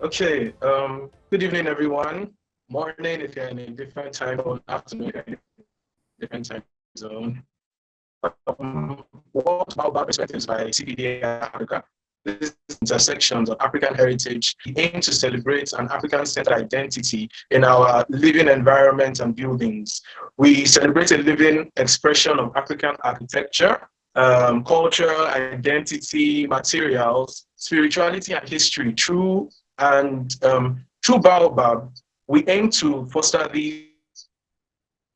Okay, good evening, everyone. Morning if you're in a different time zone, afternoon if you're in a different time zone. Welcome to BAOBAB Perspectives by CPDI Africa. This is intersections of African heritage. We aim to celebrate an African-centered identity in our living environments and buildings. We celebrate a living expression of African architecture, culture, identity, materials, spirituality, and history through BAOBAB. We aim to foster these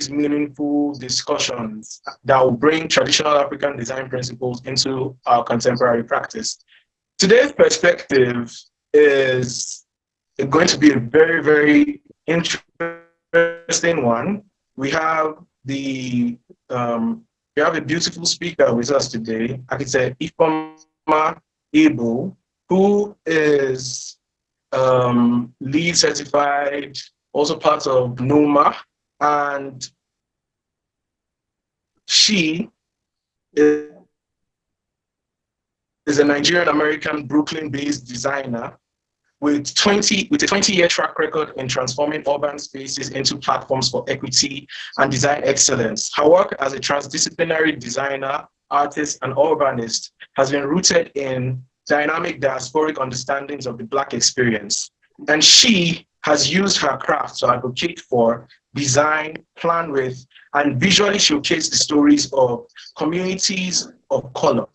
meaningful discussions that will bring traditional African design principles into our contemporary practice. Today's perspective is going to be a very, very interesting one. We have the we have a beautiful speaker with us today, architect Ifeoma Ebo, who is LEED certified, also part of NOMA, and she is a Nigerian American Brooklyn-based designer with a 20-year track record in transforming urban spaces into platforms for equity and design excellence. Her work as a transdisciplinary designer, artist, and urbanist has been rooted in dynamic diasporic understandings of the Black experience. And she has used her craft to advocate for, design, plan with, and visually showcase the stories of communities of color.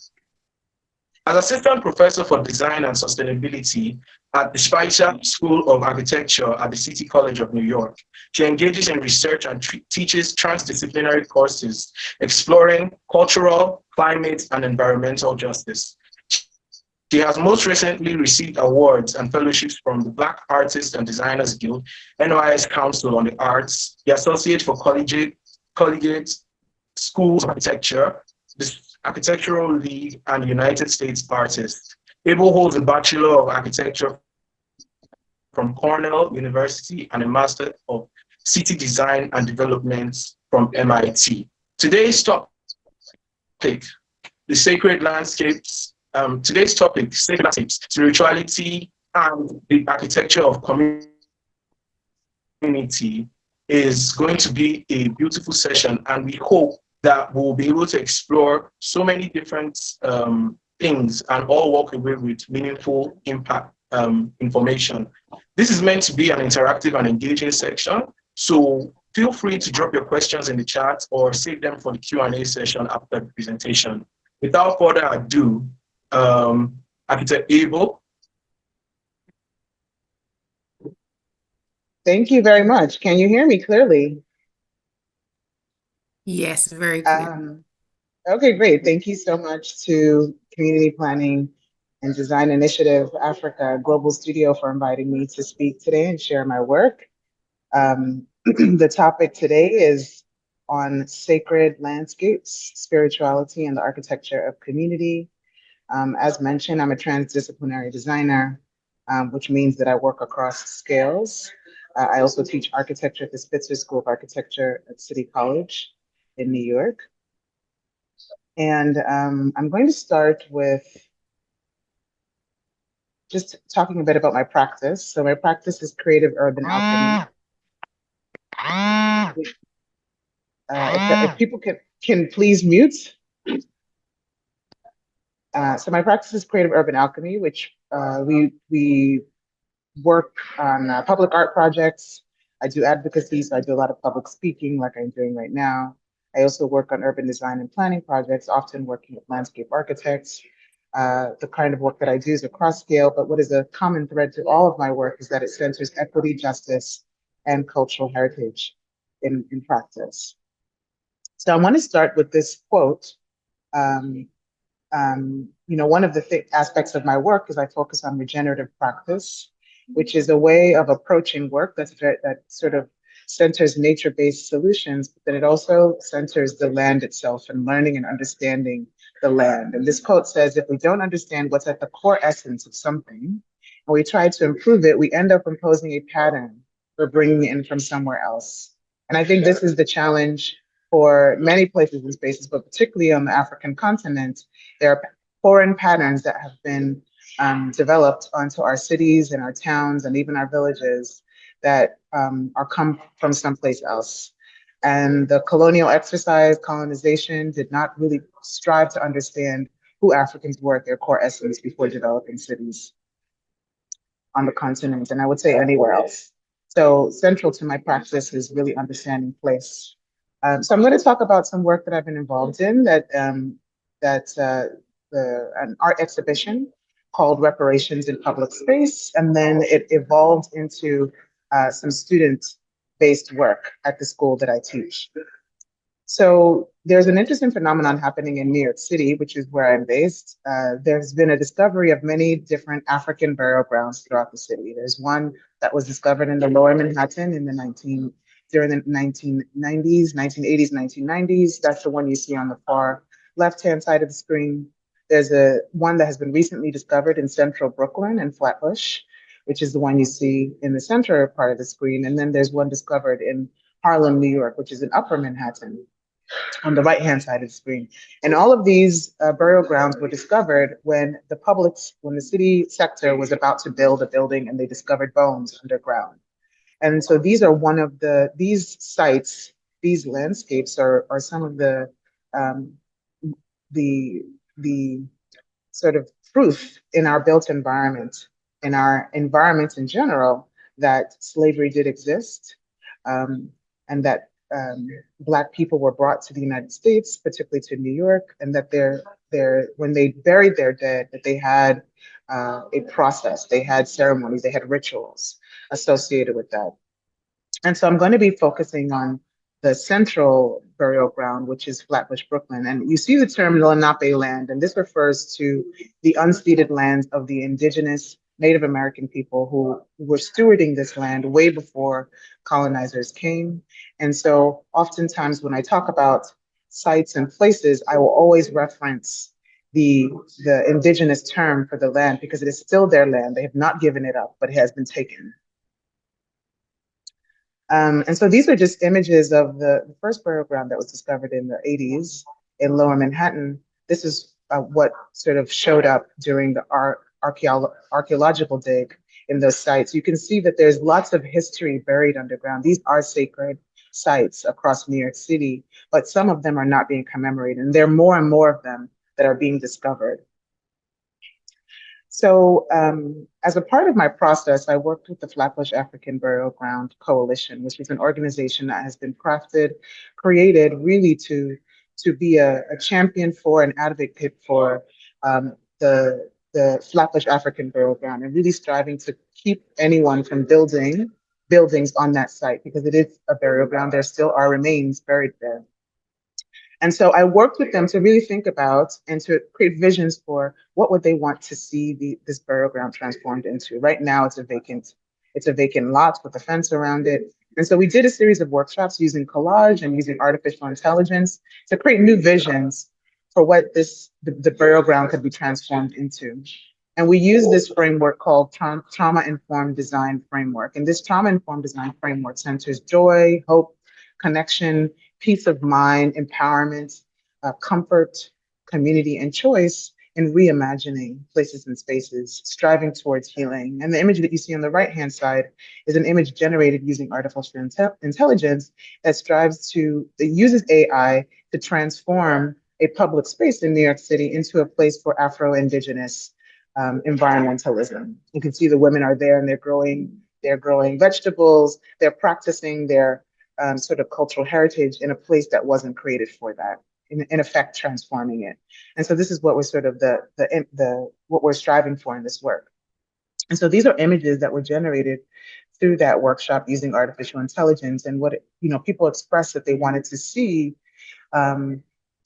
As assistant professor for design and sustainability at the Spatial School of Architecture at the City College of New York, she engages in research and teaches transdisciplinary courses exploring cultural, climate, and environmental justice. She has most recently received awards and fellowships from the Black Artists and Designers Guild, NYS Council on the Arts, the Associate for Collegiate Schools of Architecture, the Architectural League, and United States Artists. Ebo holds a Bachelor of Architecture from Cornell University and a Master of City Design and Development from MIT. Today's topic, the sacred landscapes. Today's topic, sacred landscapes, spirituality, and the architecture of community, is going to be a beautiful session, and we hope that we'll be able to explore so many different things and all walk away with meaningful impact information. This is meant to be an interactive and engaging section, so feel free to drop your questions in the chat or save them for the Q&A session after the presentation. Without further ado, Architect Ebo. Thank you very much. Can you hear me clearly? Yes, very clear. Okay, great. Thank you so much to Community Planning and Design Initiative Africa Global Studio for inviting me to speak today and share my work. The topic today is on sacred landscapes, spirituality, and the architecture of community. As mentioned, I'm a transdisciplinary designer, which means that I work across scales. I also teach architecture at the Spitzer School of Architecture at City College in New York. And I'm going to start with just talking a bit about my practice. So my practice is creative urban alchemy. If people can please mute. So my practice is creative urban alchemy, which we work on public art projects. I do advocacy, so I do a lot of public speaking like I'm doing right now. I also work on urban design and planning projects, often working with landscape architects. The kind of work that I do is across scale, but what is a common thread to all of my work is that it centers equity, justice, and cultural heritage in practice. So I want to start with this quote. One of the aspects of my work is I focus on regenerative practice, which is a way of approaching work that sort of centers nature-based solutions, but then it also centers the land itself and learning and understanding the land. And this quote says, if we don't understand what's at the core essence of something, and we try to improve it, we end up imposing a pattern we're bringing in from somewhere else. And I think this is the challenge for many places and spaces, but particularly on the African continent. There are foreign patterns that have been developed onto our cities and our towns and even our villages that are come from someplace else. And the colonial exercise, colonization, did not really strive to understand who Africans were at their core essence before developing cities on the continent, and I would say anywhere else. So central to my practice is really understanding place. So I'm going to talk about some work that I've been involved in an art exhibition called Reparations in Public Space, and then it evolved into some student-based work at the school that I teach. So there's an interesting phenomenon happening in New York City, which is where I'm based. There's been a discovery of many different African burial grounds throughout the city. There's one that was discovered in the Lower Manhattan during the 1990s, 1980s, 1990s. That's the one you see on the far left-hand side of the screen. There's one that has been recently discovered in central Brooklyn and Flatbush, which is the one you see in the center part of the screen. And then there's one discovered in Harlem, New York, which is in Upper Manhattan on the right-hand side of the screen. And all of these burial grounds were discovered when the city sector was about to build a building and they discovered bones underground. And so these sites, these landscapes are some of um, the sort of proof in our built environment, in our environment in general, that slavery did exist, and that Black people were brought to the United States, particularly to New York, and that when they buried their dead, that they had a process, they had ceremonies, they had rituals associated with that. And so I'm going to be focusing on the central burial ground, which is Flatbush, Brooklyn. And you see the term Lenape land, and this refers to the unceded lands of the indigenous Native American people who were stewarding this land way before colonizers came. And so oftentimes when I talk about sites and places, I will always reference the indigenous term for the land because it is still their land. They have not given it up, but it has been taken. And so these are just images of the first burial ground that was discovered in the 80s in Lower Manhattan. This is what sort of showed up during the archaeological dig in those sites. You can see that there's lots of history buried underground. These are sacred sites across New York City, but some of them are not being commemorated, and there are more and more of them that are being discovered. So as a part of my process, I worked with the Flatbush African Burial Ground Coalition, which is an organization that has been created really to be a champion for and advocate for the Flatbush African Burial Ground, and really striving to keep anyone from building buildings on that site because it is a burial ground. There still are remains buried there. And so I worked with them to really think about and to create visions for what would they want to see this burial ground transformed into. Right now, it's a vacant lot with a fence around it. And so we did a series of workshops using collage and using artificial intelligence to create new visions for what the burial ground could be transformed into. And we use this framework called trauma-informed design framework. And this trauma-informed design framework centers joy, hope, connection, peace of mind, empowerment, comfort, community, and choice in reimagining places and spaces, striving towards healing. And the image that you see on the right-hand side is an image generated using artificial intelligence that uses AI to transform a public space in New York City into a place for Afro-Indigenous environmentalism. You can see the women are there and they're growing vegetables, they're practicing their sort of cultural heritage in a place that wasn't created for that, in effect transforming it. And so this is what we're sort of what we're striving for in this work. And so these are images that were generated through that workshop using artificial intelligence, and what people expressed that they wanted to see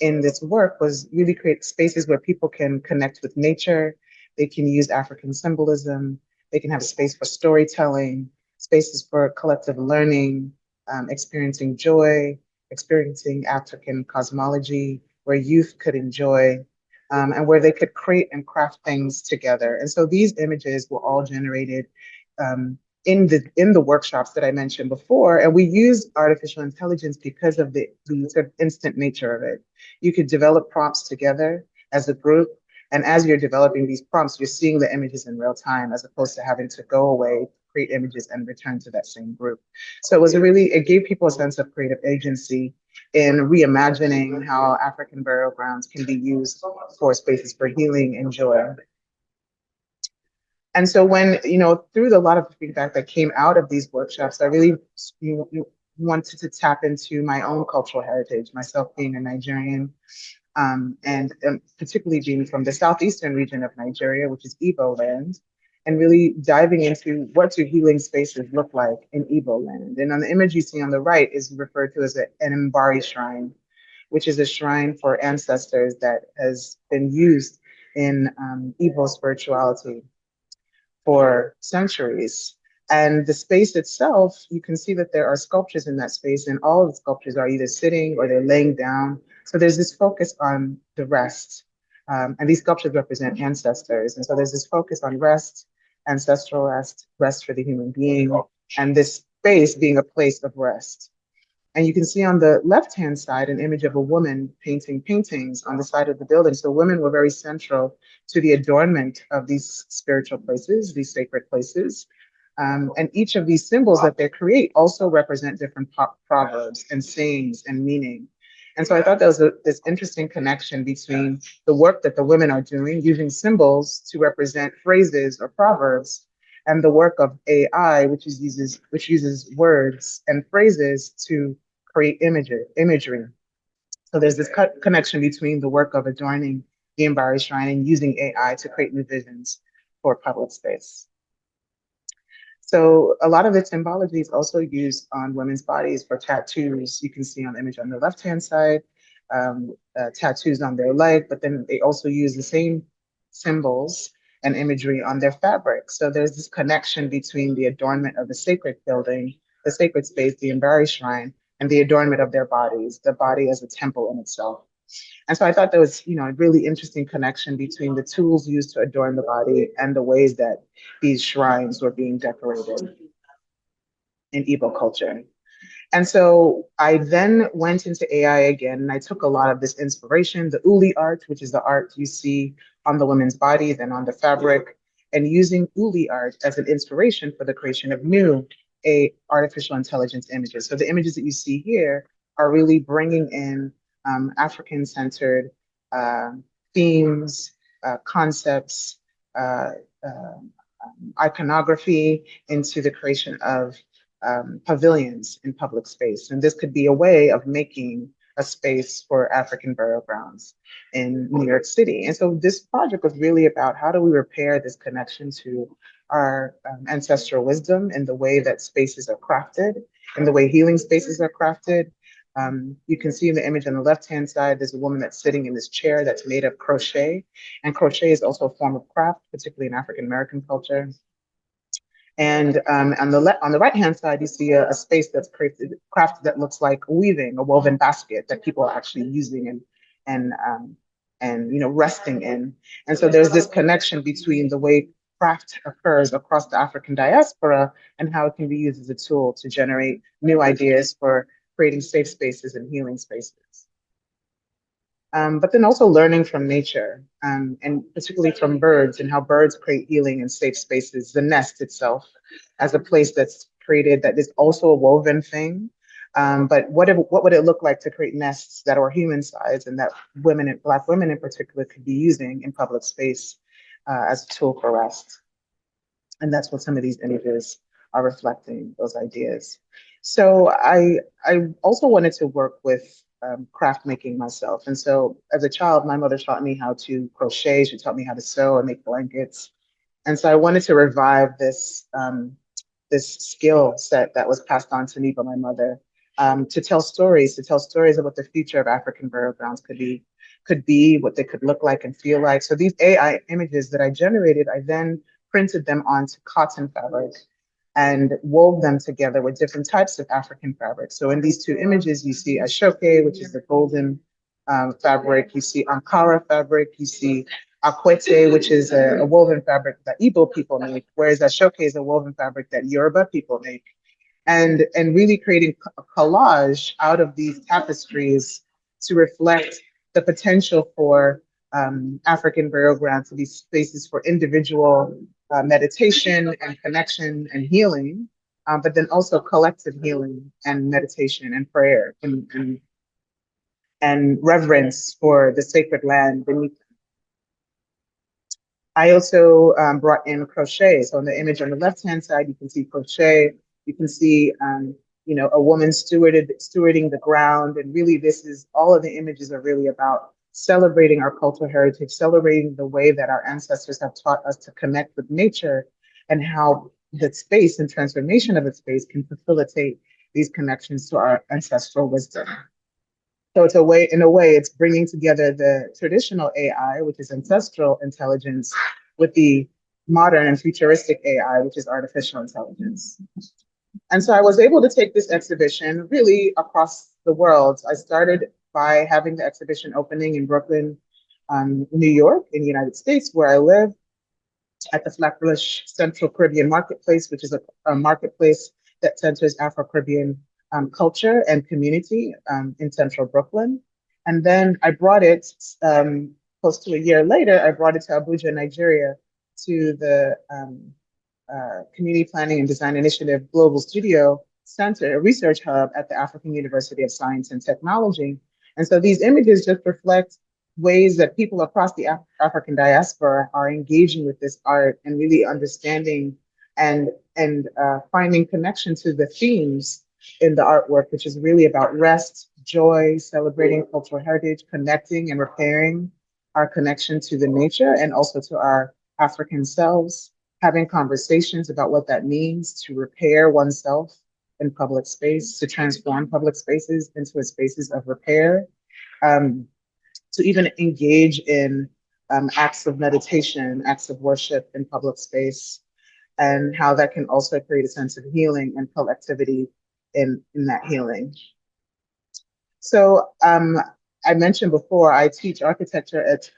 in this work was really create spaces where people can connect with nature, they can use African symbolism, they can have a space for storytelling, spaces for collective learning, experiencing joy, experiencing African cosmology, where youth could enjoy, and where they could create and craft things together. And so these images were all generated in the workshops that I mentioned before, and we use artificial intelligence because of the sort of instant nature of it. You could develop prompts together as a group, And as you're developing these prompts, you're seeing the images in real time as opposed to having to go away, create images, and return to that same group. So it gave people a sense of creative agency in reimagining how African burial grounds can be used for spaces for healing and joy. And so when, through a lot of the feedback that came out of these workshops, I really wanted to tap into my own cultural heritage, myself being a Nigerian, and particularly being from the southeastern region of Nigeria, which is Igbo land, and really diving into what do healing spaces look like in Igbo land. And on the image you see on the right is referred to as an Mbari shrine, which is a shrine for ancestors that has been used in Igbo spirituality for centuries. And the space itself, you can see that there are sculptures in that space, and all of the sculptures are either sitting or they're laying down. So there's this focus on the rest. And these sculptures represent ancestors. And so there's this focus on rest, ancestral rest, rest for the human being, and this space being a place of rest. And you can see on the left-hand side an image of a woman painting paintings on the side of the building. So women were very central to the adornment of these spiritual places, these sacred places. And each of these symbols that they create also represent different proverbs and sayings and meaning. And so I thought there was this interesting connection between the work that the women are doing, using symbols to represent phrases or proverbs, and the work of AI, which uses words and phrases to create imagery. So there's this connection between the work of adorning the Mbari Shrine and using AI to create new visions for public space. So a lot of the symbology is also used on women's bodies for tattoos. You can see on the image on the left-hand side, tattoos on their leg, but then they also use the same symbols and imagery on their fabric. So there's this connection between the adornment of the sacred building, the sacred space, the Mbari Shrine, and the adornment of their bodies, the body as a temple in itself. And so I thought there was, a really interesting connection between the tools used to adorn the body and the ways that these shrines were being decorated in Igbo culture. And so I then went into AI again, and I took a lot of this inspiration, the uli art, which is the art you see on the women's bodies and on the fabric, and using uli art as an inspiration for the creation of new artificial intelligence images. So the images that you see here are really bringing in African-centered themes, concepts, iconography into the creation of pavilions in public space. And this could be a way of making a space for African burial grounds in New York City. And so this project was really about how do we repair this connection to our ancestral wisdom in the way that spaces are crafted, in the way healing spaces are crafted. You can see in the image on the left-hand side, there's a woman that's sitting in this chair that's made of crochet. And crochet is also a form of craft, particularly in African-American culture. And on the right-hand side, you see a space that's crafted that looks like weaving, a woven basket that people are actually using and resting in. And so there's this connection between the way craft occurs across the African diaspora and how it can be used as a tool to generate new ideas for creating safe spaces and healing spaces. But then also learning from nature, and particularly from birds and how birds create healing and safe spaces, the nest itself as a place that's created that is also a woven thing. But what would it look like to create nests that are human-sized and that Black women in particular could be using in public space as a tool for rest? And that's what some of these images are reflecting, those ideas. So I also wanted to work with craft making myself. And so as a child, my mother taught me how to crochet. She taught me how to sew and make blankets. And so I wanted to revive this skill set that was passed on to me by my mother, to tell stories of what the future of African burial grounds could be, what they could look like and feel like. So these AI images that I generated, I then printed them onto cotton fabric and wove them together with different types of African fabric. So in these two images, you see ashoke, which is the golden fabric. You see Ankara fabric. You see akwete, which is a woven fabric that Igbo people make, whereas ashoke is a woven fabric that Yoruba people make. And really creating a collage out of these tapestries to reflect the potential for African burial ground to be spaces for individual meditation and connection and healing, but then also collective healing and meditation and prayer and reverence for the sacred land beneath. I also brought in crochet. So in the image on the left-hand side, you can see crochet. You can see, a woman stewarding the ground. And really, all of the images are really about celebrating our cultural heritage, celebrating the way that our ancestors have taught us to connect with nature, and how the space and transformation of the space can facilitate these connections to our ancestral wisdom. So in a way, it's bringing together the traditional AI, which is ancestral intelligence, with the modern and futuristic AI, which is artificial intelligence. And so I was able to take this exhibition really across the world. I started by having the exhibition opening in Brooklyn, New York, in the United States, where I live, at the Flatbush Central Caribbean Marketplace, which is a marketplace that centers Afro-Caribbean culture and community in central Brooklyn. And then I brought it, close to a year later, I brought it to Abuja, Nigeria, to the Community Planning and Design Initiative Global Studio Center, a research hub at the African University of Science and Technology. And so these images just reflect ways that people across the African diaspora are engaging with this art and really understanding and finding connection to the themes in the artwork, which is really about rest, joy, celebrating cultural heritage, connecting and repairing our connection to the nature and also to our African selves, having conversations about what that means to repair oneself in public space, to transform public spaces into spaces of repair, to even engage in acts of meditation, acts of worship in public space, and how that can also create a sense of healing and collectivity in that healing. So I mentioned before, I teach architecture at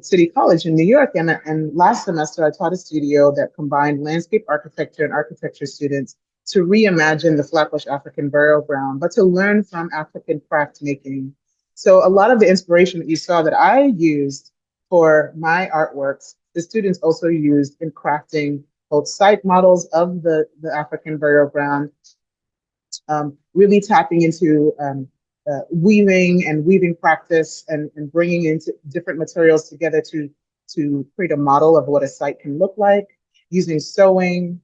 City College in New York, and last semester I taught a studio that combined landscape architecture and architecture students to reimagine the Flatbush African burial ground, but to learn from African craft making. So a lot of the inspiration that you saw that I used for my artworks, the students also used in crafting both site models of the African burial ground, really tapping into weaving practice and bringing into different materials together to create a model of what a site can look like, using sewing.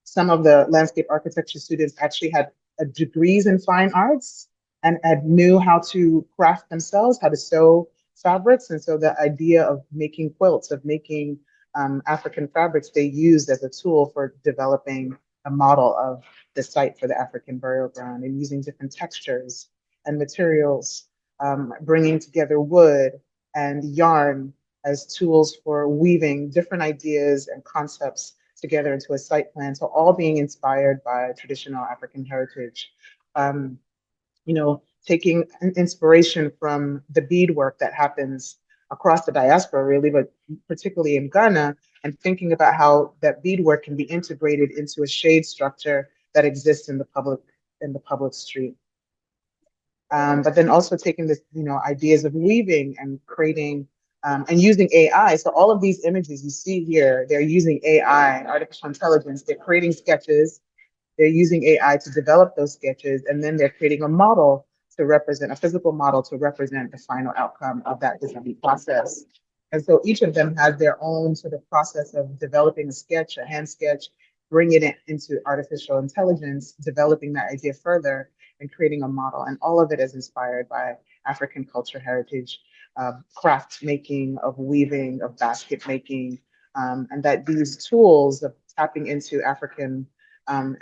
Some of the landscape architecture students actually had degrees in fine arts and knew how to craft themselves, how to sew fabrics. And so the idea of making quilts, of making African fabrics, they used as a tool for developing a model of the site for the African burial ground, and using different textures and materials, bringing together wood and yarn as tools for weaving different ideas and concepts together into a site plan. So all being inspired by traditional African heritage. Taking an inspiration from the beadwork that happens across the diaspora, really, but particularly in Ghana, and thinking about how that beadwork can be integrated into a shade structure that exists in the public street. But then also taking this, ideas of weaving and creating and using AI. So all of these images you see here, they're using AI, artificial intelligence. They're creating sketches. They're using AI to develop those sketches, and then they're creating a model to represent, a physical model to represent the final outcome of that design process. And so each of them has their own sort of process of developing a sketch, a hand sketch, bringing it into artificial intelligence, developing that idea further, and creating a model. And all of it is inspired by African culture heritage, craft making, of weaving, of basket making, and that these tools of tapping into African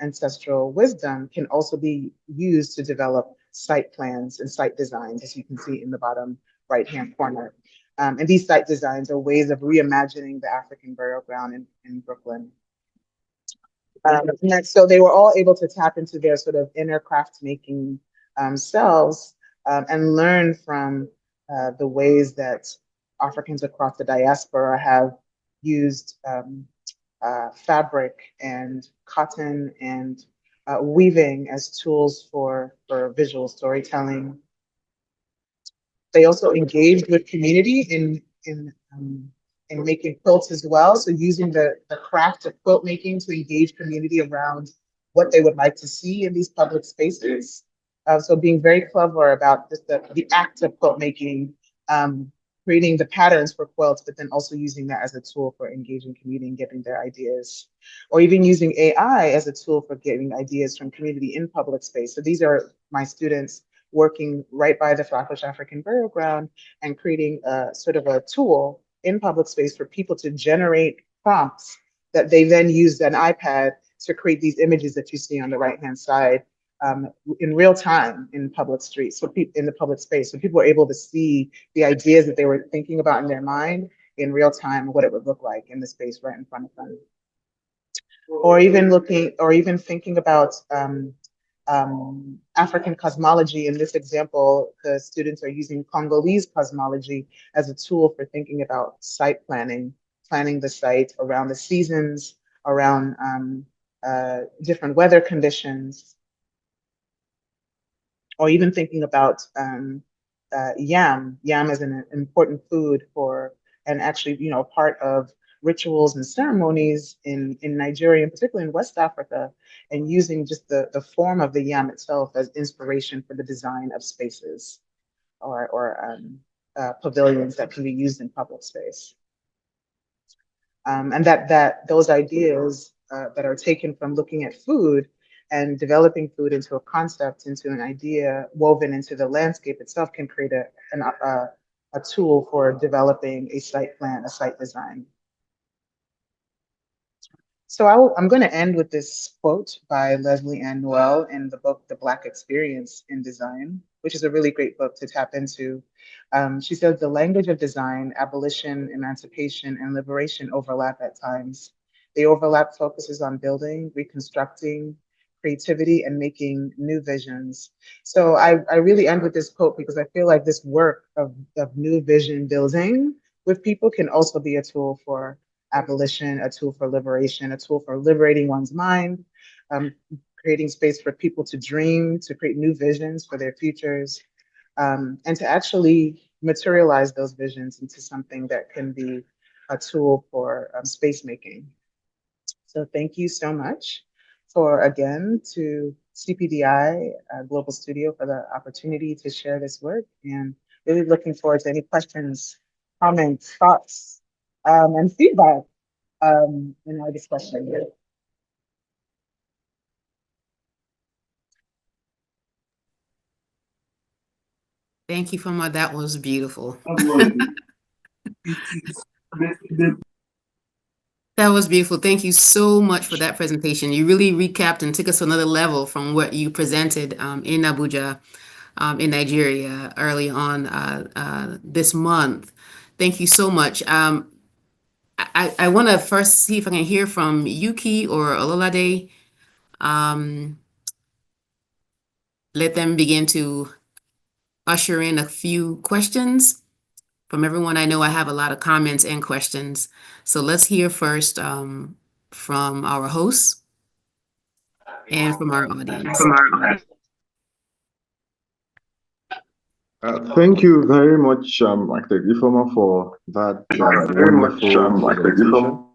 ancestral wisdom can also be used to develop site plans and site designs, as you can see in the bottom right-hand corner. And these site designs are ways of reimagining the African burial ground in Brooklyn. So they were all able to tap into their sort of inner craft making selves and learn from the ways that Africans across the diaspora have used fabric and cotton and weaving as tools for visual storytelling. They also engaged with community in making quilts as well. So using the craft of quilt making to engage community around what they would like to see in these public spaces. So being very clever about just the act of quilt making, creating the patterns for quilts, but then also using that as a tool for engaging community and getting their ideas, or even using AI as a tool for getting ideas from community in public space. So these are my students working right by the Flatbush African Burial Ground and creating a sort of a tool in public space for people to generate prompts that they then use an iPad to create these images that you see on the right-hand side in real time in public streets, so in the public space. So people are able to see the ideas that they were thinking about in their mind in real time, what it would look like in the space right in front of them. Or even thinking about African cosmology. In this example, the students are using Congolese cosmology as a tool for thinking about site planning, planning the site around the seasons, around different weather conditions, or even thinking about yam. Yam is an important food for, and actually, part of rituals and ceremonies in Nigeria, and particularly in West Africa, and using just the form of the yam itself as inspiration for the design of spaces or pavilions that can be used in public space. And that those ideas that are taken from looking at food and developing food into a concept, into an idea woven into the landscape itself, can create a tool for developing a site plan, a site design. So I'm going to end with this quote by Leslie Ann Noel in the book, The Black Experience in Design, which is a really great book to tap into. She says, the language of design, abolition, emancipation, and liberation overlap at times. The overlap focuses on building, reconstructing, creativity, and making new visions. So I really end with this quote because I feel like this work of new vision building with people can also be a tool for abolition, a tool for liberation, a tool for liberating one's mind, creating space for people to dream, to create new visions for their futures, and to actually materialize those visions into something that can be a tool for space making. So thank you so much again to CPDI Global Studio for the opportunity to share this work, and really looking forward to any questions, comments, thoughts, and feedback in our discussion here. Thank you, Ifeoma. That was beautiful. That was beautiful. Thank you so much for that presentation. You really recapped and took us to another level from what you presented in Abuja, in Nigeria, early on this month. Thank you so much. I want to first see if I can hear from Yuki or Ololade. Let them begin to usher in a few questions from everyone. I know I have a lot of comments and questions. So let's hear first from our hosts and from our audience. Thank you very much, Dr. Ifeoma, for that wonderful presentation.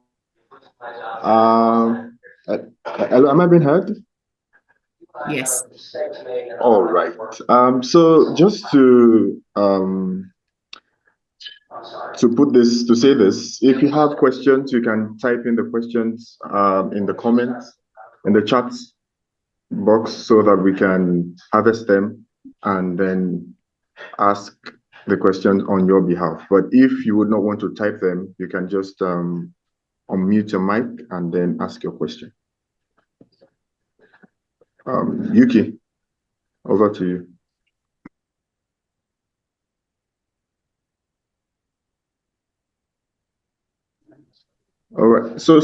Hello, am I being heard? Yes. All right. So just to say this, if you have questions, you can type in the questions in the comments, in the chat box, so that we can harvest them and then ask the questions on your behalf. But if you would not want to type them, you can just unmute your mic and then ask your question. Yuki, over to you. All right. So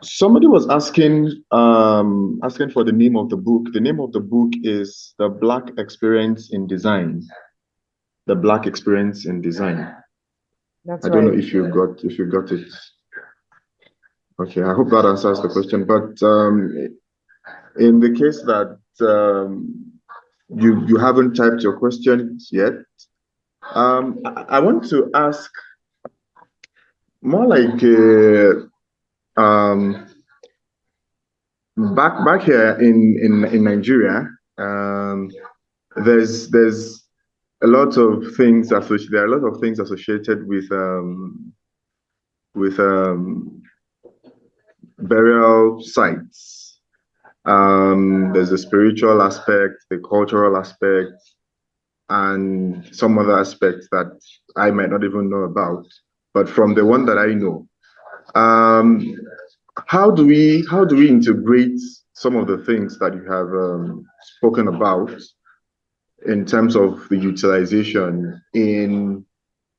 somebody was asking for the name of the book. The name of the book is The Black Experience in Design. The Black Experience in Design. That's I don't know if you got it. Okay, I hope that answers the question. But in the case that you haven't typed your questions yet, I want to ask more like back here in Nigeria, there's a lot of things associated. There are a lot of things associated with burial sites. There's the spiritual aspect, the cultural aspect, and some other aspects that I might not even know about. But from the one that I know, how do we integrate some of the things that you have spoken about in terms of the utilization in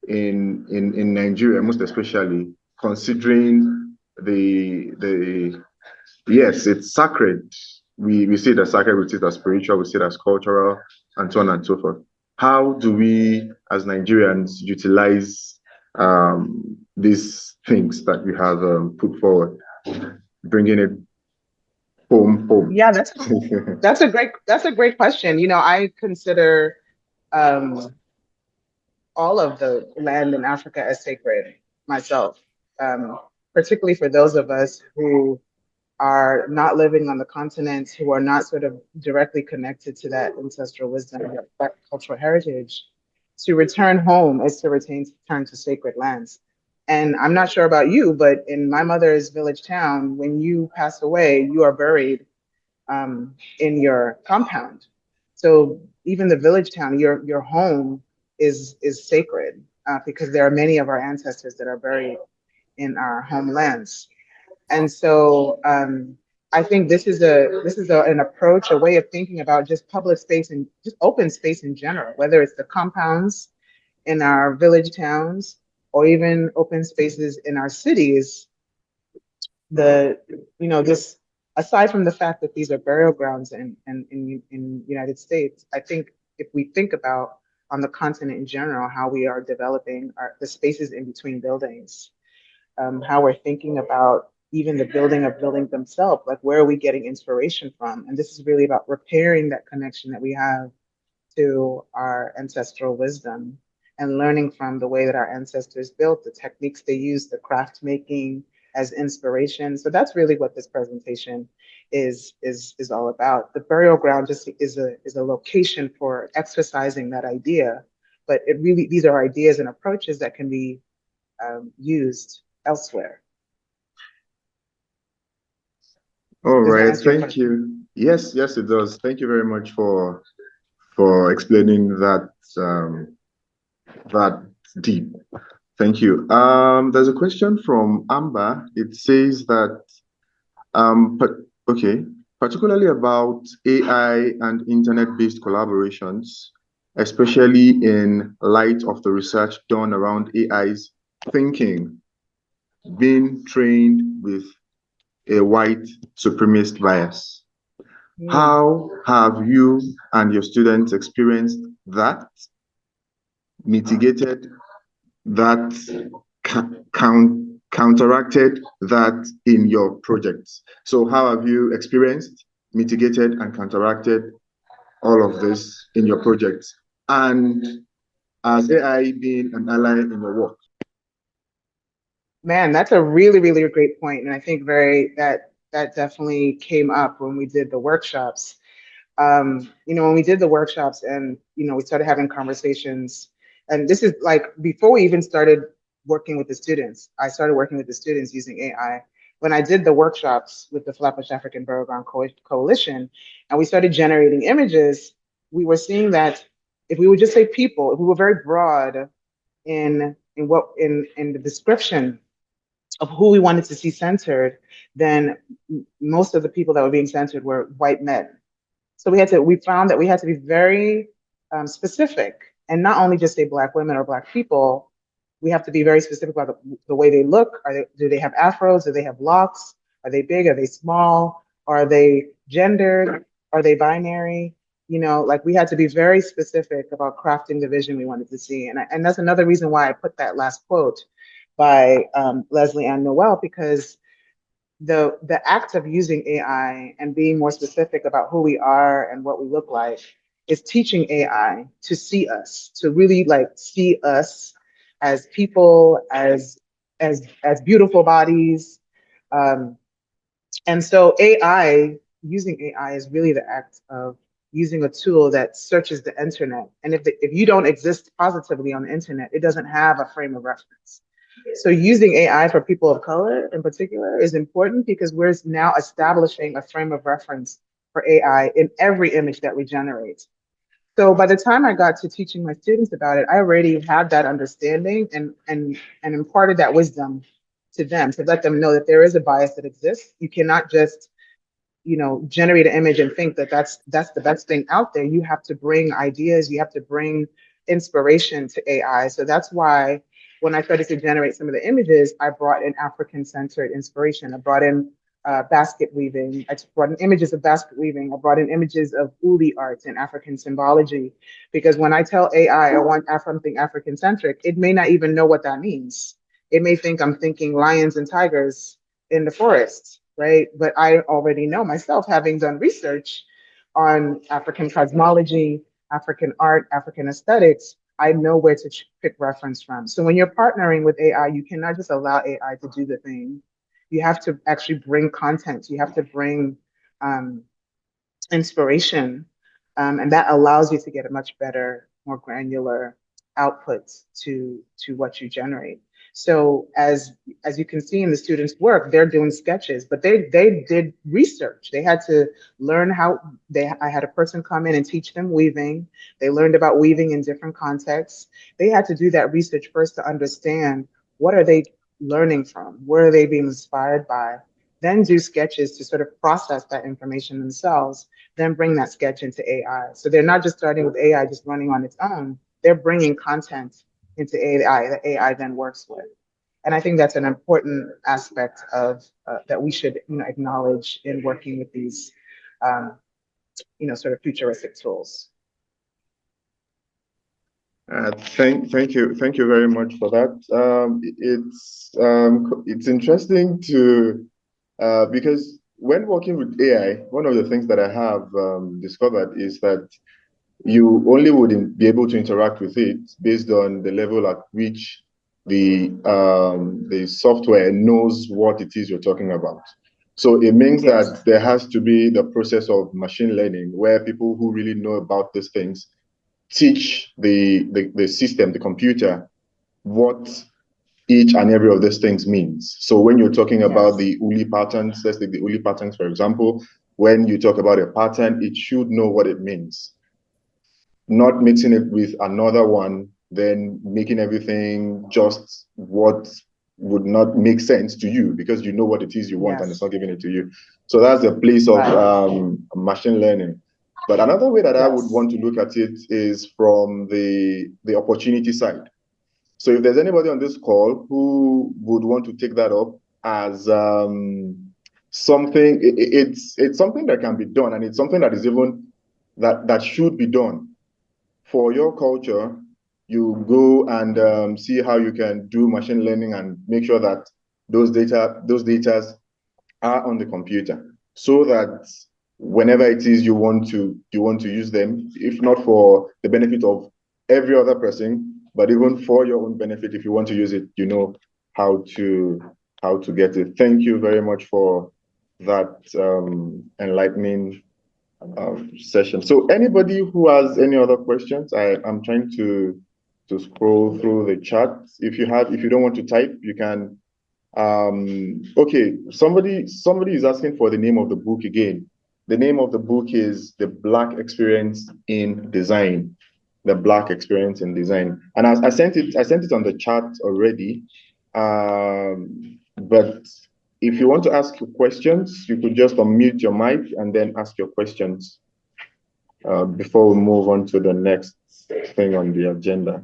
Nigeria, most especially considering the yes, it's sacred. We see it as sacred, we see it as spiritual, we see it as cultural, and so on and so forth. How do we, as Nigerians, utilize these things that we have put forward, bringing it home? Yeah, that's a great question. You know, I consider all of the land in Africa as sacred myself, particularly for those of us who are not living on the continent, who are not sort of directly connected to that ancestral wisdom, that cultural heritage. To return home is to return to sacred lands. And I'm not sure about you, but in my mother's village town, when you pass away, you are buried in your compound. So even the village town, your home is sacred because there are many of our ancestors that are buried in our homelands. And so I think this is an approach, a way of thinking about just public space and just open space in general, whether it's the compounds in our village towns or even open spaces in our cities. This, aside from the fact that these are burial grounds in United States, I think if we think about on the continent in general, how we are developing the spaces in between buildings, how we're thinking about even the building of buildings themselves, like where are we getting inspiration from? And this is really about repairing that connection that we have to our ancestral wisdom and learning from the way that our ancestors built, the techniques they used, the craft making as inspiration. So that's really what this presentation is all about. The burial ground just is a location for exercising that idea, but it really, these are ideas and approaches that can be used elsewhere. All right, thank you. Yes, it does. Thank you very much for explaining that that deep. Thank you. There's a question from Amber. It says that particularly about AI and internet-based collaborations, especially in light of the research done around AI's thinking being trained with a white supremacist bias. How have you and your students experienced that, mitigated that, counteracted that in your projects? So how have you experienced, mitigated, and counteracted all of this in your projects? And has AI been an ally in your work? Man, that's a really, really great point. And I think that definitely came up when we did the workshops. When we did the workshops and, we started having conversations, and this is like before we even started working with the students, I started working with the students using AI. When I did the workshops with the Flatbush African Burial Ground Coalition, and we started generating images, we were seeing that if we would just say people, if we were very broad in the description of who we wanted to see centered, then most of the people that were being centered were white men. So we found that we had to be very specific, and not only just say Black women or Black people. We have to be very specific about the way they look. Do they have afros? Do they have locks? Are they big? Are they small? Are they gendered? Are they binary? We had to be very specific about crafting the vision we wanted to see. And that's another reason why I put that last quote by Leslie Ann Noel, because the act of using AI and being more specific about who we are and what we look like is teaching AI to see us, to really like see us as people, as beautiful bodies. Um, and so using AI is really the act of using a tool that searches the internet. And if you don't exist positively on the internet, it doesn't have a frame of reference. So using AI for people of color in particular is important because we're now establishing a frame of reference for AI in every image that we generate. So by the time I got to teaching my students about it, I already had that understanding and imparted that wisdom to them to let them know that there is a bias that exists. You cannot just generate an image and think that that's the best thing out there. You have to bring ideas, you have to bring inspiration to AI. So that's why when I started to generate some of the images, I brought in African-centered inspiration. I brought in basket weaving. I brought in images of basket weaving. I brought in images of uli art and African symbology. Because when I tell AI I want something African-centric, it may not even know what that means. It may think I'm thinking lions and tigers in the forest, right? But I already know myself, having done research on African cosmology, African art, African aesthetics, I know where to pick reference from. So when you're partnering with AI, you cannot just allow AI to do the thing. You have to actually bring content. You have to bring inspiration, and that allows you to get a much better, more granular output to what you generate. So as you can see in the students' work, they're doing sketches, but they did research. They had to learn I had a person come in and teach them weaving. They learned about weaving in different contexts. They had to do that research first to understand what are they learning from, where are they being inspired by, then do sketches to sort of process that information themselves, then bring that sketch into AI. So they're not just starting with AI just running on its own, they're bringing content into AI that AI then works with. And I think that's an important aspect of that we should acknowledge in working with these sort of futuristic tools. Thank you very much for that. It's interesting to because when working with AI, one of the things that I have discovered is that you only would be able to interact with it based on the level at which the software knows what it is you're talking about. So it means that there has to be the process of machine learning where people who really know about these things teach the system, the computer, what each and every of these things means. So when you're talking about the uli patterns, let's take the uli patterns, for example, when you talk about a pattern, it should know what it means. Not mixing it with another one, then making everything just what would not make sense to you because you know what it is you want and it's not giving it to you. So that's the place of machine learning. But another way that I would want to look at it is from the opportunity side. So if there's anybody on this call who would want to take that up as something, it's something that can be done, and it's something that is even that should be done. For your culture, you go and see how you can do machine learning and make sure that those data are on the computer, so that whenever it is you want to use them, if not for the benefit of every other person, but even for your own benefit, if you want to use it, you know how to get it. Thank you very much for that enlightening session. So anybody who has any other questions, I'm trying to scroll through the chat. If you don't want to type, you can. Okay, somebody is asking for the name of the book again. The name of the book is The Black Experience in Design. The Black Experience in Design. And I sent it on the chat already. But if you want to ask questions, you could just unmute your mic and then ask your questions before we move on to the next thing on the agenda.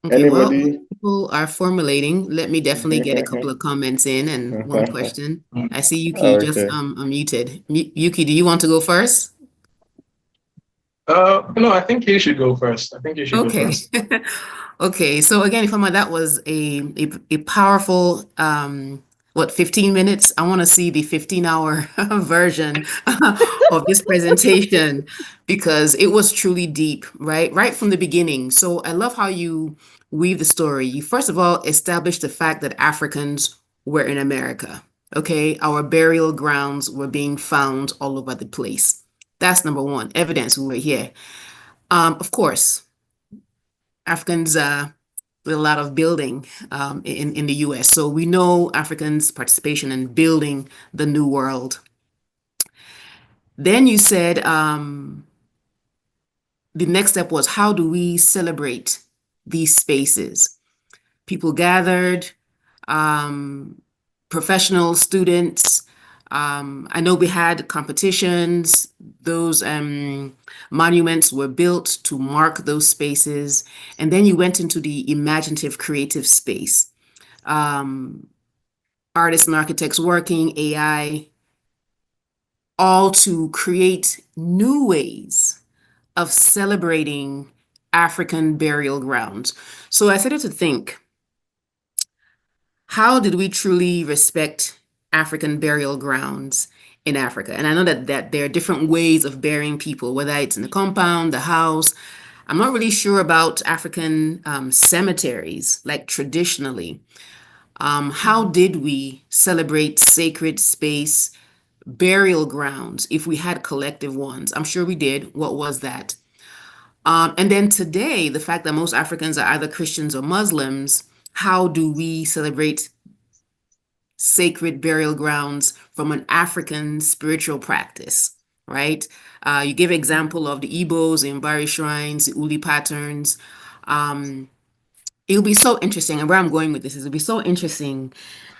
Okay, Anybody? well, people are formulating. Let me definitely get a couple of comments in and one question. I see Yuki just unmuted. Yuki, do you want to go first? No, I think you should go first. Go first. Okay, so again, Ifeoma, that was a powerful, well, what, 15 minutes? I want to see the 15-hour version of this presentation because it was truly deep, right? Right from the beginning. So I love how you weave the story. You first of all established the fact that Africans were in America. Okay, our burial grounds were being found all over the place. That's number one, evidence we were here. Of course, Africans did a lot of building in the US. So we know Africans' participation in building the New World. Then you said the next step was, how do we celebrate these spaces? People gathered, professional students. I know we had competitions. Those monuments were built to mark those spaces. And then you went into the imaginative creative space. Artists and architects working, AI, all to create new ways of celebrating African burial grounds. So I started to think, how did we truly respect African burial grounds in Africa? And I know that there are different ways of burying people, whether it's in the compound, the house. I'm not really sure about African cemeteries, like traditionally. How did we celebrate sacred space, burial grounds, if we had collective ones? I'm sure we did. What was that? And then today, the fact that most Africans are either Christians or Muslims, how do we celebrate sacred burial grounds from an African spiritual practice, right? You give example of the Igbos, the Mbari shrines, the Uli patterns. It'll be so interesting, and where I'm going with this is it'll be so interesting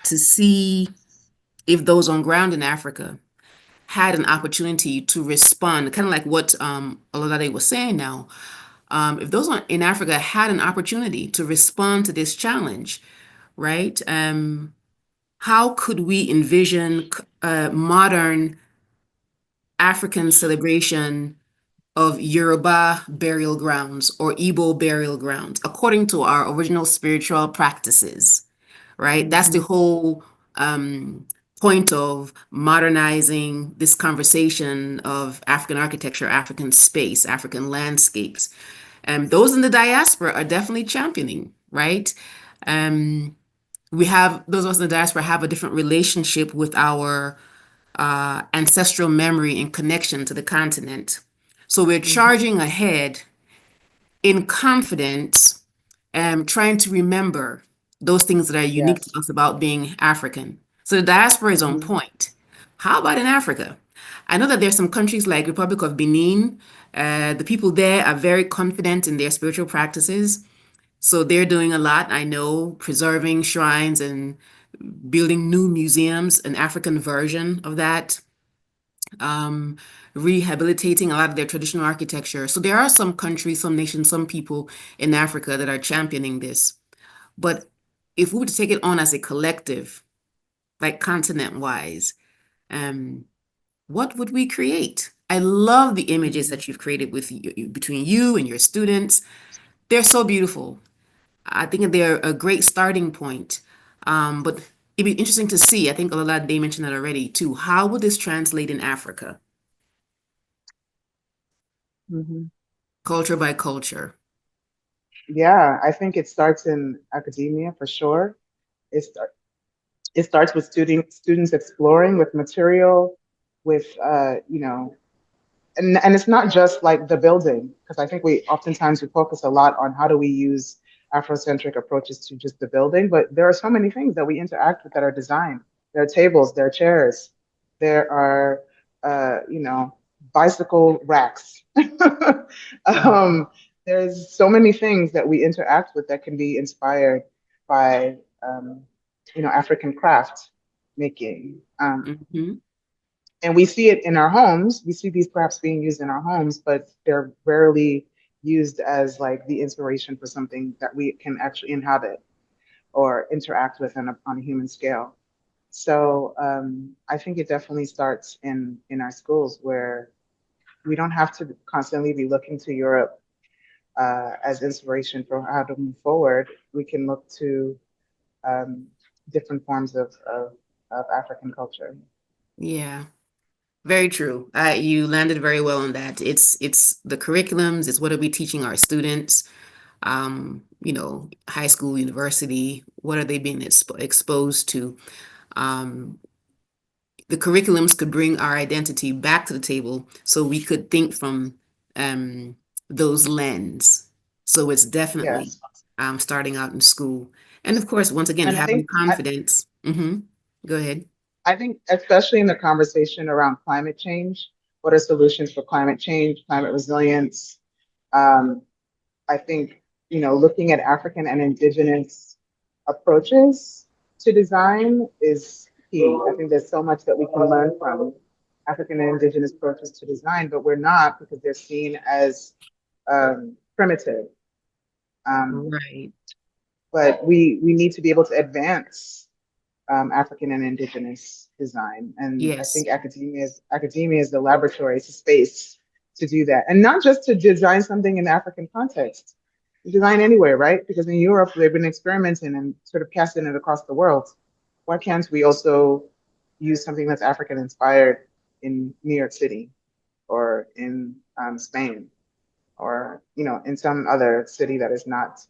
to see if those on ground in Africa had an opportunity to respond, kind of like what Ololade was saying now. If those in Africa had an opportunity to respond to this challenge, right? How could we envision a modern African celebration of Yoruba burial grounds or Igbo burial grounds according to our original spiritual practices, right? That's the whole point of modernizing this conversation of African architecture, African space, African landscapes. Those in the diaspora are definitely championing, right? We have, those of us in the diaspora have a different relationship with our ancestral memory and connection to the continent. So we're charging ahead in confidence, trying to remember those things that are unique to Yes. us about being African. So the diaspora is on point. How about in Africa? I know that there's some countries like Republic of Benin. The people there are very confident in their spiritual practices. So they're doing a lot, I know, preserving shrines and building new museums, an African version of that, rehabilitating a lot of their traditional architecture. So there are some countries, some nations, some people in Africa that are championing this. But if we were to take it on as a collective, like continent-wise, what would we create? I love the images that you've created with between you and your students. They're so beautiful. I think they're a great starting point. But it'd be interesting to see. I think Ololade mentioned that already too. How would this translate in Africa? Culture by culture. Yeah, I think it starts in academia for sure. It, start, it starts with students exploring with material, with you know, and it's not just like the building, because I think we focus a lot on how do we use Afrocentric approaches to just the building, but there are so many things that we interact with that are designed. There are tables, there are chairs, there are you know, bicycle racks. There's so many things that we interact with that can be inspired by you know, African craft making. And we see it in our homes. We see these crafts being used in our homes, but they're rarely used as like the inspiration for something that we can actually inhabit or interact with on a human scale. So I think it definitely starts in our schools, where we don't have to constantly be looking to Europe as inspiration for how to move forward. We can look to different forms of of African culture. Yeah, very true. You landed very well on that. It's the curriculums. It's what are we teaching our students? High school, university. What are they being exposed to? The curriculums could bring our identity back to the table, so we could think from those lens. So it's definitely Yes. starting out in school, and of course, once again, And I having think confidence. Go ahead. I think especially in the conversation around climate change, what are solutions for climate change, climate resilience? I think, looking at African and indigenous approaches to design is key. I think there's so much that we can learn from African and indigenous approaches to design, but we're not because they're seen as primitive. Right. But we need to be able to advance African and indigenous design. And I Yes. think academia is the laboratory, it's a space to do that. And not just to design something in the African context, design anywhere, right? Because in Europe, they've been experimenting and sort of casting it across the world. Why can't we also use something that's African inspired in New York City or in Spain or, in some other city that is not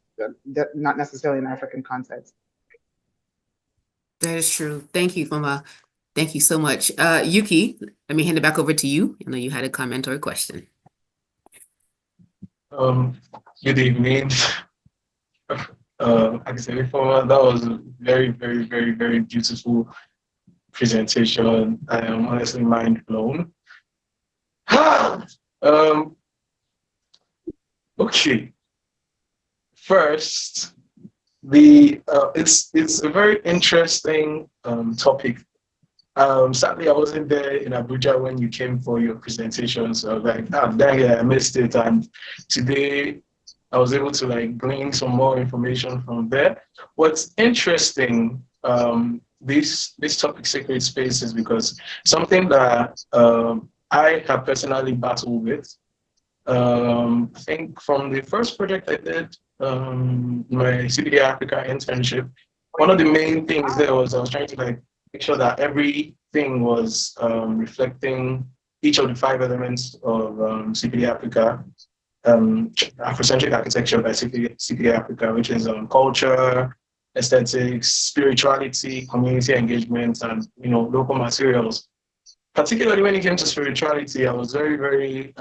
necessarily an African context? That is true. Thank you, Fama. Thank you so much. Yuki, let me hand it back over to you. I know you had a comment or a question. Good evening. Like I said before, that was a very, very, very, very beautiful presentation. I am honestly mind blown. Okay. First, it's a very interesting topic. Sadly, I wasn't there in Abuja when you came for your presentation, so I was like, dang it, I missed it. And today, I was able to glean some more information from there. What's interesting, this topic, sacred spaces, because something that I have personally battled with. I think from the first project I did, my CPDI Africa internship, one of the main things there was I was trying to make sure that everything was reflecting each of the 5 elements of CPDI Africa, Afrocentric architecture by CPDI Africa, which is culture, aesthetics, spirituality, community engagement, and local materials. Particularly when it came to spirituality, I was very, very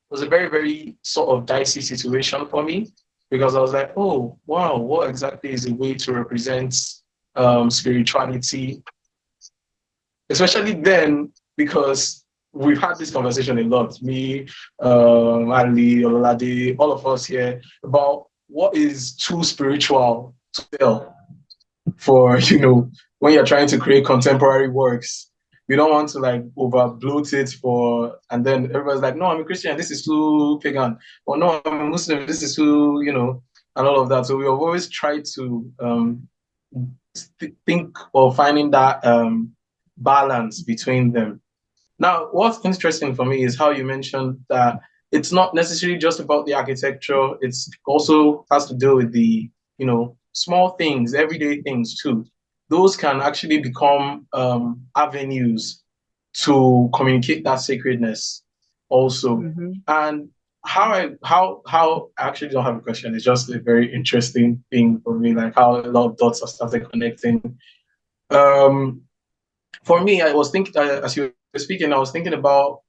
it was a very, very sort of dicey situation for me because I was like, oh, wow, what exactly is a way to represent spirituality? Especially then, because we've had this conversation a lot, me, Ali, Ololade, all of us here, about what is too spiritual to tell for, when you're trying to create contemporary works. We don't want to over bloat it and then everybody's like, no, I'm a Christian, this is too pagan. Or no, I'm a Muslim, this is too, and all of that. So we have always tried to think of finding that balance between them. Now, what's interesting for me is how you mentioned that it's not necessarily just about the architecture. It's also has to do with the, small things, everyday things too. Those can actually become avenues to communicate that sacredness also. Mm-hmm. And how I actually don't have a question. It's just a very interesting thing for me, how a lot of dots have started connecting. For me, I was thinking, as you were speaking, I was thinking about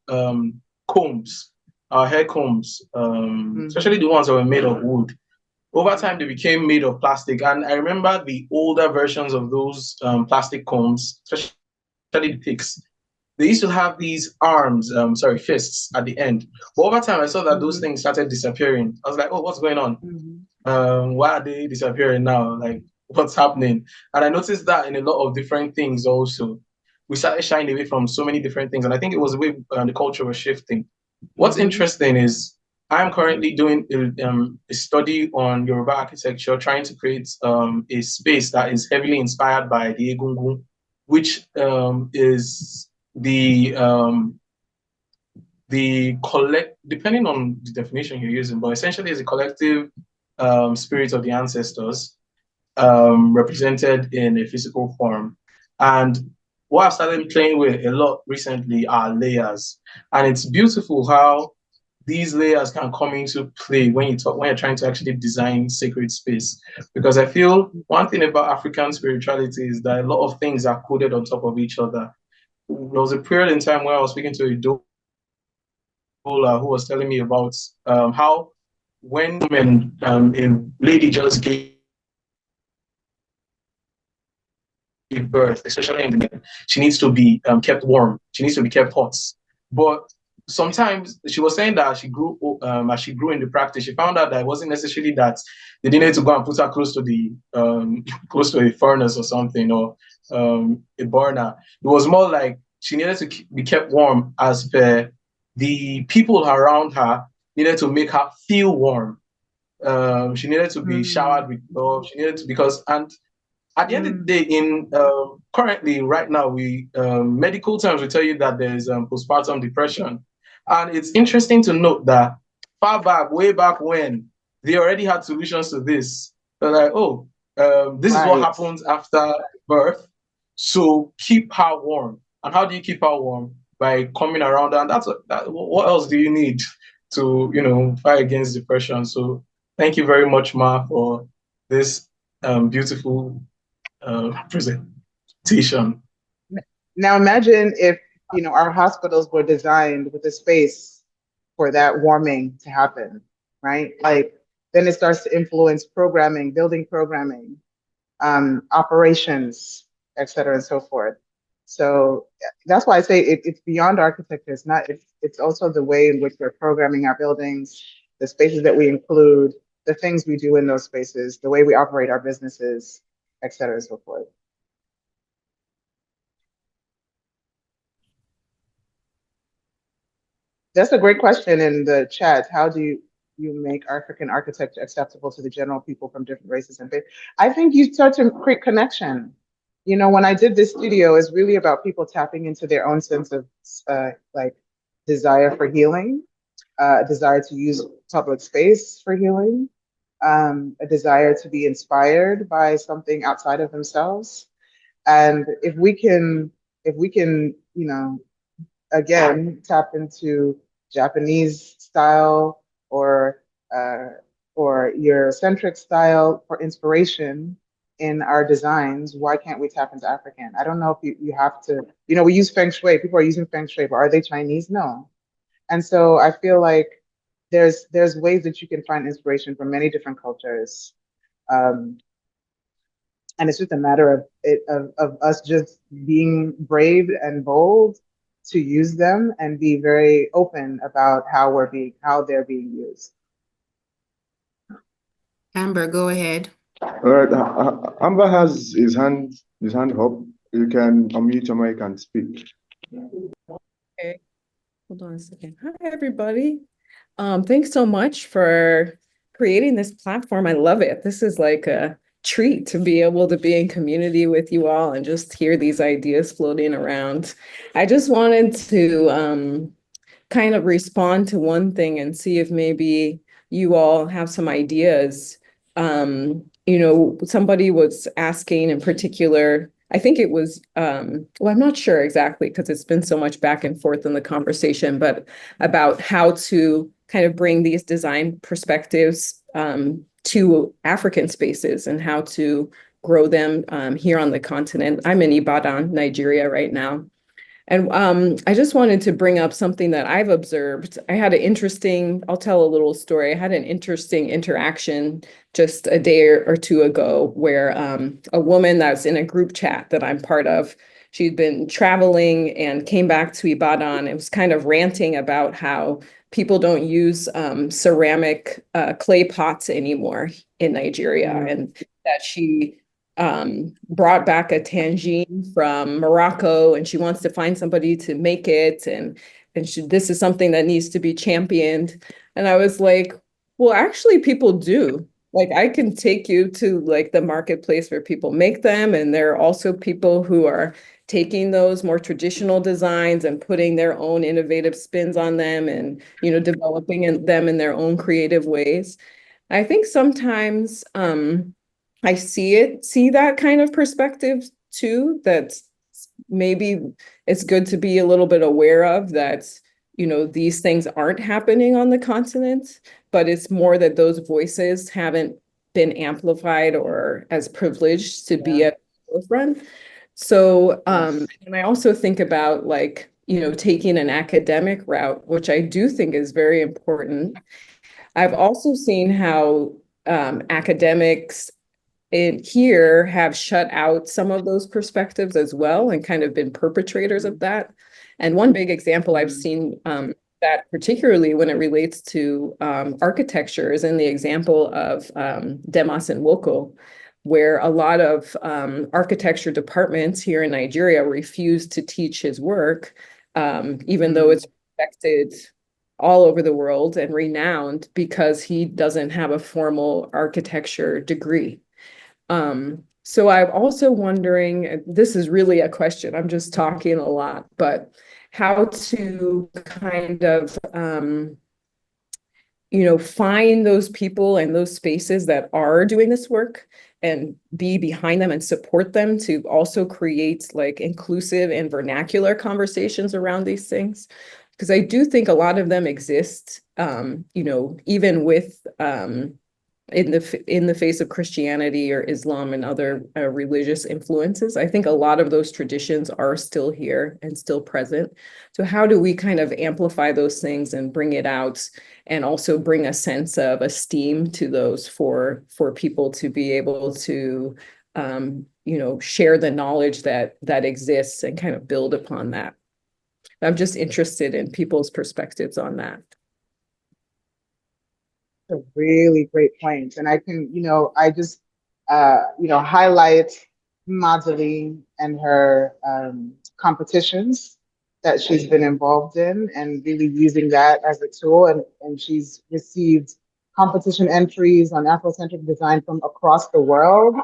combs, hair combs, especially the ones that were made of wood. Over time, they became made of plastic. And I remember the older versions of those plastic combs, especially the picks. They used to have these arms, fists at the end. But over time, I saw that those things started disappearing. I was like, oh, what's going on? Why are they disappearing now? What's happening? And I noticed that in a lot of different things also. We started shying away from so many different things. And I think it was the way the culture was shifting. What's interesting is I'm currently doing a study on Yoruba architecture, trying to create a space that is heavily inspired by the Egungun, which is the depending on the definition you're using, but essentially is a collective spirit of the ancestors represented in a physical form. And what I've started playing with a lot recently are layers. And it's beautiful how these layers can come into play when you're trying to actually design sacred space. Because I feel one thing about African spirituality is that a lot of things are coded on top of each other. There was a period in time where I was speaking to a doula who was telling me about how when a lady just gave birth, especially in the she needs to be kept warm. She needs to be kept hot. But sometimes she was saying that as she grew in the practice, she found out that it wasn't necessarily that they needed to go and put her close to the close to a furnace or something, or a burner. It was more like she needed to be kept warm as per the people around her needed to make her feel warm. She needed to be showered with love. She needed to, because, and at the end of the day, in currently right now, we medical terms will tell you that there's postpartum depression, and it's interesting to note that far back, way back when, they already had solutions to this. They're like, oh, this is what happens after birth, so keep her warm. And how do you keep her warm? By coming around her, and what else do you need to fight against depression? So thank you very much, Ma, for this beautiful presentation. Now imagine if our hospitals were designed with a space for that warming to happen, right? Like then it starts to influence programming, building programming, operations, et cetera, and so forth. So that's why I say it's beyond architecture. It's also the way in which we're programming our buildings, the spaces that we include, the things we do in those spaces, the way we operate our businesses, et cetera, and so forth. That's a great question in the chat. How do you make African architecture acceptable to the general people from different races and faith? I think you start to create connection. When I did this studio, it's really about people tapping into their own sense of like desire for healing, desire to use public space for healing, a desire to be inspired by something outside of themselves. And if we can, again, tap into Japanese style or Eurocentric style for inspiration in our designs, why can't we tap into African? I don't know if you have to, we use Feng Shui, people are using Feng Shui, but are they Chinese? No. And so I feel like there's ways that you can find inspiration from many different cultures. And it's just a matter of us just being brave and bold to use them and be very open about how they're being used. Amber, go ahead. All right, Amber has his hand up. You can unmute your mic and speak. Okay, hold on a second. Hi, everybody. Thanks so much for creating this platform. I love it. This is like a treat to be able to be in community with you all and just hear these ideas floating around. I just wanted to kind of respond to one thing and see if maybe you all have some ideas. Somebody was asking in particular, I think it was, I'm not sure exactly because it's been so much back and forth in the conversation, but about how to kind of bring these design perspectives to African spaces and how to grow them here on the continent. I'm in Ibadan, Nigeria right now. And I just wanted to bring up something that I've observed. I'll tell a little story. I had an interesting interaction just a day or two ago where a woman that's in a group chat that I'm part of, she'd been traveling and came back to Ibadan. It was kind of ranting about how people don't use ceramic clay pots anymore in Nigeria, and that she brought back a tangine from Morocco and she wants to find somebody to make it, and this is something that needs to be championed. And I was like, well, actually people do. Like, I can take you to like the marketplace where people make them, and there are also people who are taking those more traditional designs and putting their own innovative spins on them and developing them in their own creative ways. I think sometimes I see that kind of perspective too, that maybe it's good to be a little bit aware of that, these things aren't happening on the continent, but it's more that those voices haven't been amplified or as privileged to be at the forefront. So, and I also think about like, taking an academic route, which I do think is very important. I've also seen how academics in here have shut out some of those perspectives as well and kind of been perpetrators of that. And one big example I've seen that particularly when it relates to architecture is in the example of Demas and Woko, where a lot of architecture departments here in Nigeria refuse to teach his work, even though it's respected all over the world and renowned because he doesn't have a formal architecture degree. So I'm also wondering, this is really a question, I'm just talking a lot, but how to kind of, find those people and those spaces that are doing this work and be behind them and support them to also create like inclusive and vernacular conversations around these things. Because I do think a lot of them exist, even with in the face of Christianity or Islam and other religious influences. I think a lot of those traditions are still here and still present. So how do we kind of amplify those things and bring it out and also bring a sense of esteem to those for people to be able to share the knowledge that exists and kind of build upon that. I'm just interested in people's perspectives on that. A really great point. And I can, I just, highlight Madeleine and her competitions that she's been involved in and really using that as a tool. And she's received competition entries on Afrocentric design from across the world,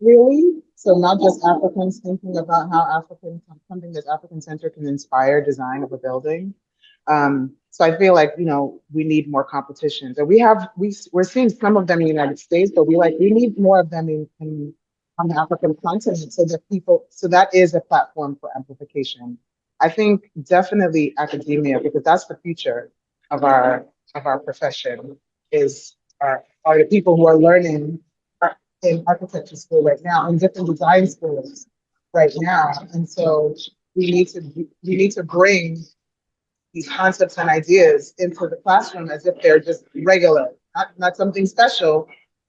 really. So not just Africans thinking about how something that's African-centric can inspire design of a building. So I feel like, we need more competitions, and we're seeing some of them in the United States, but we need more of them on the African continent so that is a platform for amplification. I think definitely academia, because that's the future of our profession are the people who are learning in architecture school right now, in different design schools right now. And so we need to bring these concepts and ideas into the classroom as if they're just regular, not something special,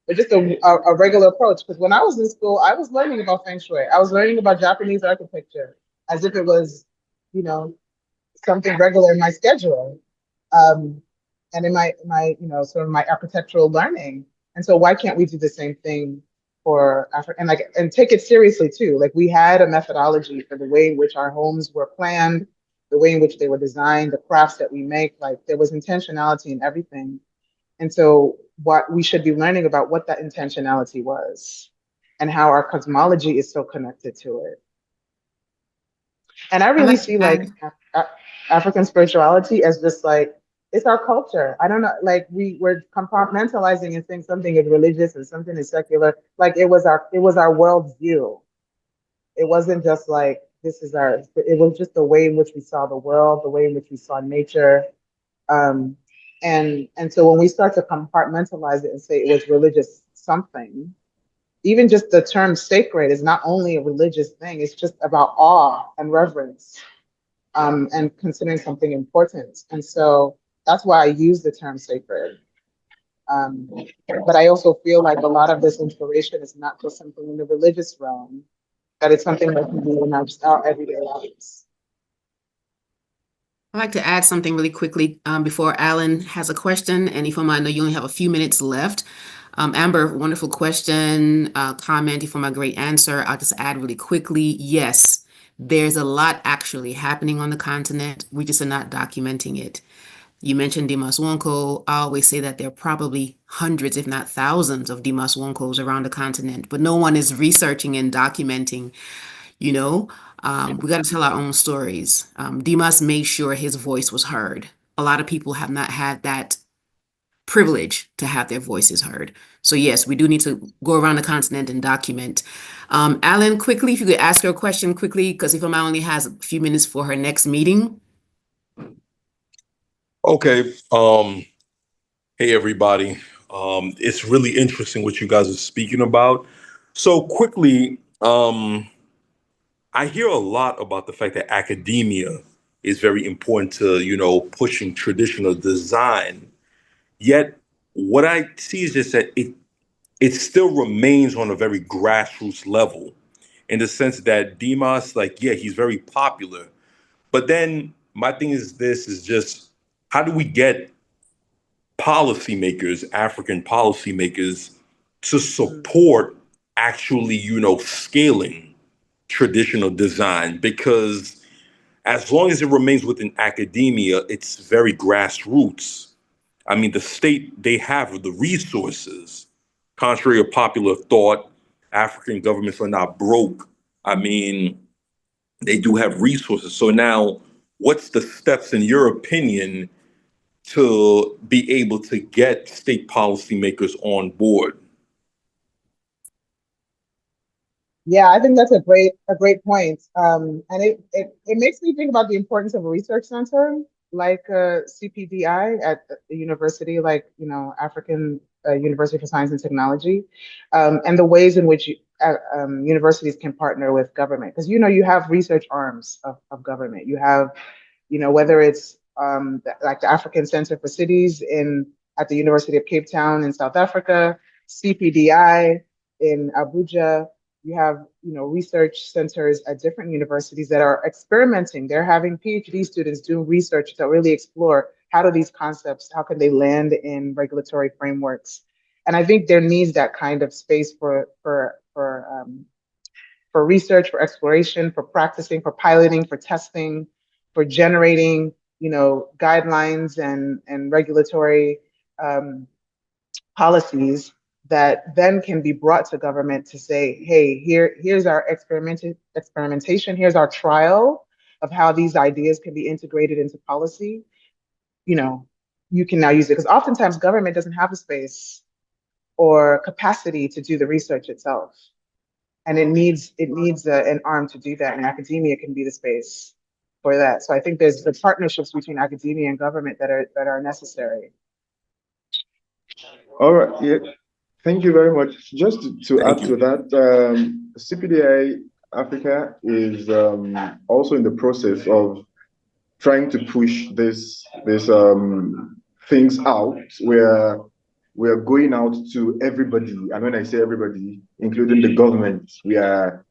but just a regular approach. Because when I was in school, I was learning about Feng Shui. I was learning about Japanese architecture as if it was, something regular in my schedule, and in my sort of my architectural learning. And so why can't we do the same thing for Africa and take it seriously too? Like, we had a methodology for the way in which our homes were planned, the way in which they were designed, the crafts that we make, like there was intentionality in everything. And so what we should be learning about what that intentionality was and how our cosmology is so connected to it. And I really see African spirituality as just like, it's our culture. I don't know, like we're compartmentalizing and saying something is religious and something is secular. Like it was our worldview. It wasn't just like, it was just the way in which we saw the world, the way in which we saw nature. And so when we start to compartmentalize it and say it was religious something, even just the term sacred is not only a religious thing, it's just about awe and reverence, and considering something important. And so that's why I use the term sacred. But I also feel like a lot of this inspiration is not just something in the religious realm, that it's something that can be in our everyday lives. I'd like to add something really quickly before Alan has a question. And Ifeoma, I know you only have a few minutes left. Amber, wonderful question, comment, Ifeoma, great answer. I'll just add really quickly. Yes, there's a lot actually happening on the continent. We just are not documenting it. You mentioned Dimas Wonko. I always say that there are probably hundreds, if not thousands, of Dimas Wonkos around the continent, but no one is researching and documenting. We got to tell our own stories. Dimas made sure his voice was heard. A lot of people have not had that privilege to have their voices heard. So yes, we do need to go around the continent and document. Alan, quickly, if you could ask her a question quickly, because Ifeoma only has a few minutes for her next meeting. Okay. Hey, everybody. It's really interesting what you guys are speaking about. So quickly, I hear a lot about the fact that academia is very important to, pushing traditional design. Yet, what I see is just that it still remains on a very grassroots level, in the sense that Dimas, like, yeah, he's very popular. But then my thing is just how do we get policymakers, African policymakers, to support actually, scaling traditional design? Because as long as it remains within academia, it's very grassroots. I mean, the state, they have the resources. Contrary to popular thought, African governments are not broke. I mean, they do have resources. So now, what's the steps, in your opinion, to be able to get state policymakers on board? Yeah, I think that's a great point. And it makes me think about the importance of a research center like CPDI at the university, like, African University for Science and Technology, and the ways in which universities can partner with government. Because, you have research arms of government. You have, whether it's like the African Center for Cities at the University of Cape Town in South Africa, CPDI in Abuja. You have, research centers at different universities that are experimenting. They're having PhD students do research to really explore how can they land in regulatory frameworks. And I think there needs that kind of space for research, for exploration, for practicing, for piloting, for testing, for generating, guidelines and regulatory policies that then can be brought to government to say, hey, here's our experimentation, here's our trial of how these ideas can be integrated into policy. You can now use it, because oftentimes government doesn't have the space or capacity to do the research itself. And it needs an arm to do that, and academia can be the space for that. So I think there's the partnerships between academia and government that are necessary. All right. Yeah. Thank you very much. Just to add to that, CPDI Africa is also in the process of trying to push this things out, where we're going out to everybody. And when I say everybody, including the government, we're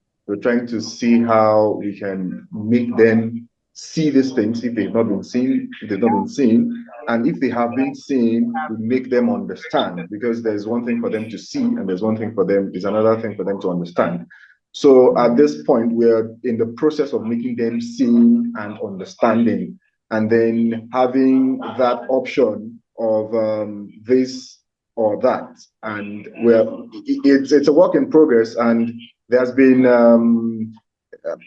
trying to see how we can make them see these things if they've not been seen, and if they have been seen, we make them understand, because there's one thing for them to see, and there's another thing for them to understand. So at this point, we're in the process of making them seeing and understanding, and then having that option of this or that. And it's a work in progress, and there's been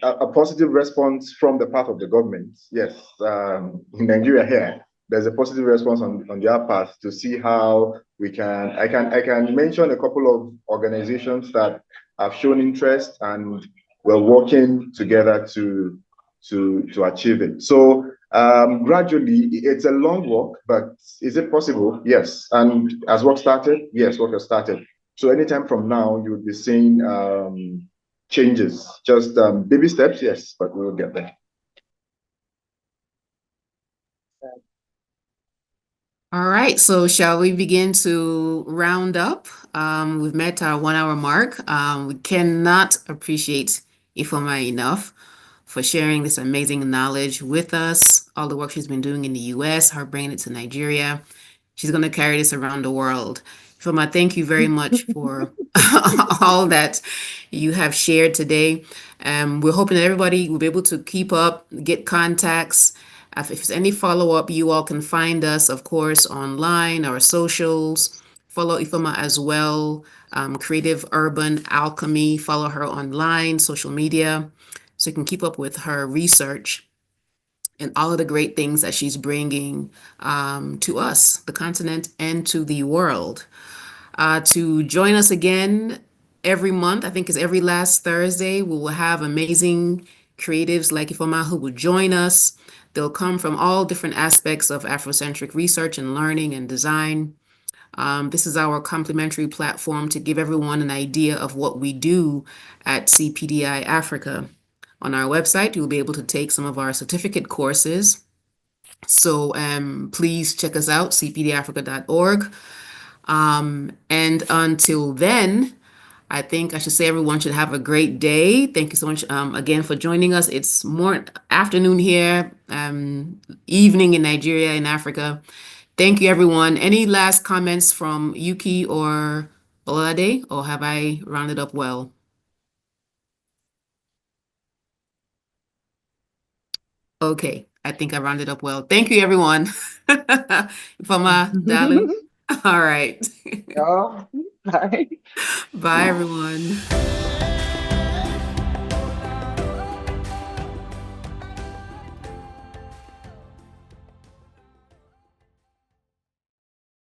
a positive response from the part of the government. Yes, in Nigeria here, there's a positive response on their part to see how we can. I can mention a couple of organizations that have shown interest, and we're working together to achieve it. So gradually, it's a long walk, but is it possible? Yes. And has work started? Yes, work has started. So anytime from now, you would be seeing changes, just baby steps, yes, but we will get there. All right, so shall we begin to round up? We've met our 1 hour mark. We cannot appreciate Ifeoma enough for sharing this amazing knowledge with us, all the work she's been doing in the US, her bringing it to Nigeria. She's going to carry this around the world. Ifeoma, thank you very much for all that you have shared today. We're hoping that everybody will be able to keep up, get contacts. If there's any follow-up, you all can find us, of course, online, our socials. Follow Ifeoma as well, Creative Urban Alchemy. Follow her online, social media, so you can keep up with her research. and all of the great things that she's bringing to us, the continent, and to the world. To join us again every month, I think it's every last Thursday, we will have amazing creatives like Ifeoma who will join us. They'll come from all different aspects of Afrocentric research and learning and design. This is our complimentary platform to give everyone an idea of what we do at CPDI Africa. On our website, you'll be able to take some of our certificate courses. So please check us out, cpdafrica.org. And until then, I think I should say everyone should have a great day. Thank you so much again for joining us. It's more afternoon here, evening in Nigeria, in Africa. Thank you, everyone. Any last comments from Yuki or Olade, or have I rounded up well? Okay, I think I rounded up well. Thank you, everyone. Ifeoma, darling. All right. Oh, bye. Bye, everyone.